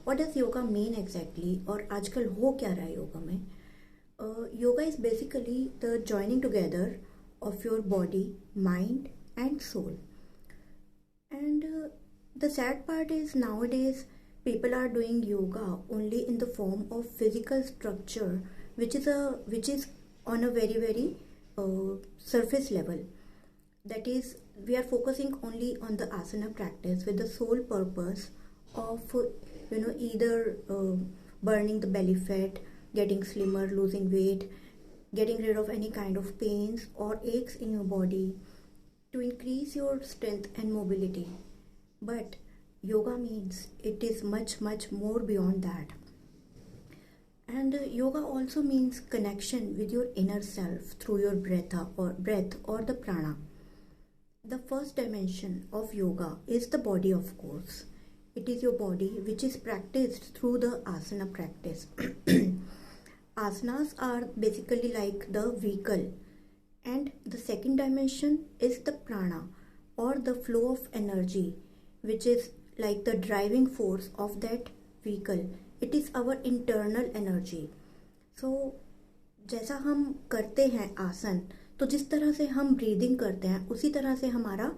What does yoga mean exactly, और आजकल हो क्या रहा है योगा में? Yoga is basically the joining together of your body, mind, and soul. And the sad part is nowadays people are doing yoga only in the form of physical structure, which is on a very surface level. That is, we are focusing only on the asana practice with the sole purpose of either burning the belly fat, getting slimmer, losing weight, getting rid of any kind of pains or aches in your body, to increase your strength and mobility. But yoga means it is much more beyond that. And yoga also means connection with your inner self through your breath or the prana. The first dimension of yoga is the body, of course. It is your body which is practiced through the asana practice. Asanas are basically like the vehicle, and the second dimension is the prana or the flow of energy, which is like the driving force of that vehicle. It is our internal energy. So जैसा हम करते हैं आसन, तो जिस तरह से हम ब्रीदिंग करते हैं उसी तरह से हमारा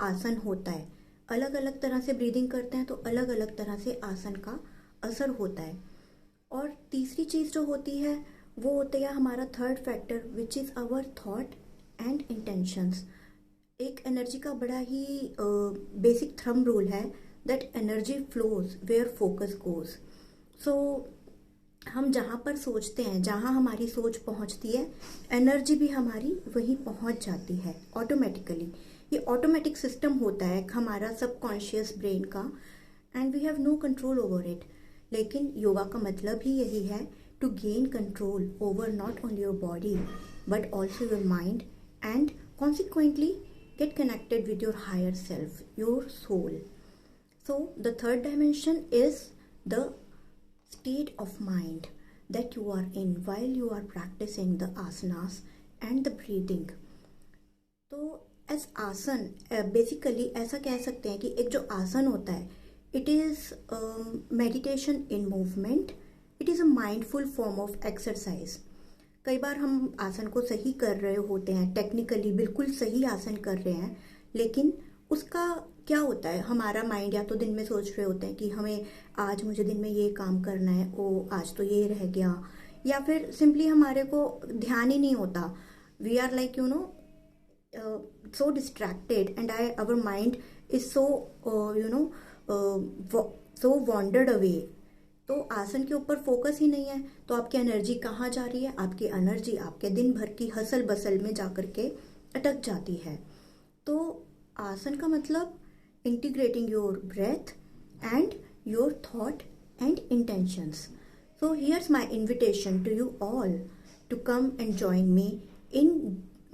आसन होता है. अलग अलग तरह से ब्रीदिंग करते हैं तो अलग अलग तरह से आसन का असर होता है. और तीसरी चीज़ जो होती है वो होता है हमारा third factor, which is our thought and intentions. एक एनर्जी का बड़ा ही बेसिक थंब रूल है that energy flows where focus goes. So हम जहाँ पर सोचते हैं, जहाँ हमारी सोच पहुँचती है, एनर्जी भी हमारी वहीं पहुँच जाती है ऑटोमेटिकली. ये ऑटोमेटिक सिस्टम होता है हमारा सबकॉन्शियस ब्रेन का, and we have no control over it. लेकिन योगा का मतलब ही यही है, to gain control over not only your body but also your mind, and consequently get connected with your higher self, your soul. So the third dimension is the state of mind that you are in while you are practicing the asanas and the breathing. तो as आसन basically ऐसा कह सकते हैं कि एक जो आसन होता है, it is meditation in movement. It is a mindful form of exercise. कई बार हम आसन को सही कर रहे होते हैं, टेक्निकली बिल्कुल सही आसन कर रहे हैं, लेकिन उसका क्या होता है, हमारा माइंड या तो दिन में सोच रहे होते हैं कि हमें आज मुझे दिन में ये काम करना है, ओ आज तो ये रह गया, या फिर सिंपली हमारे को ध्यान ही नहीं होता. We are like so distracted, and our mind is so so wandered away. तो आसन के ऊपर फोकस ही नहीं है, तो आपकी एनर्जी कहाँ जा रही है? आपकी एनर्जी आपके दिन भर की हसल बसल में जाकर के अटक जाती है. तो आसन का मतलब integrating your breath and your thought and intentions. So here's my invitation to you all to come and join me in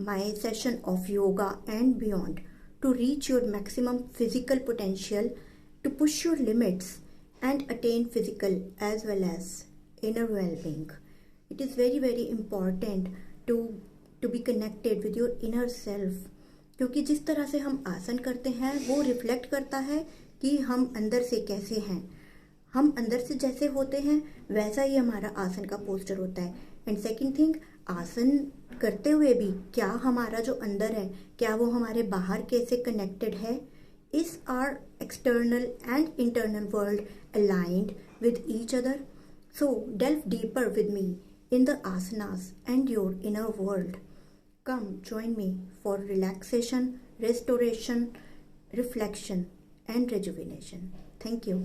my session of yoga and beyond, to reach your maximum physical potential, to push your limits and attain physical as well as inner well-being. It is very important to be connected with your inner self, क्योंकि जिस तरह से हम आसन करते हैं वो reflect करता है कि हम अंदर से कैसे हैं. हम अंदर से जैसे होते हैं वैसा ही हमारा आसन का पोस्चर होता है. एंड सेकंड थिंग, आसन करते हुए भी क्या हमारा जो अंदर है, क्या वो हमारे बाहर कैसे कनेक्टेड है? Is our external and internal world aligned with each other? So delve deeper with me in the asanas and your inner world. Come join me for relaxation, restoration, reflection and rejuvenation. Thank you.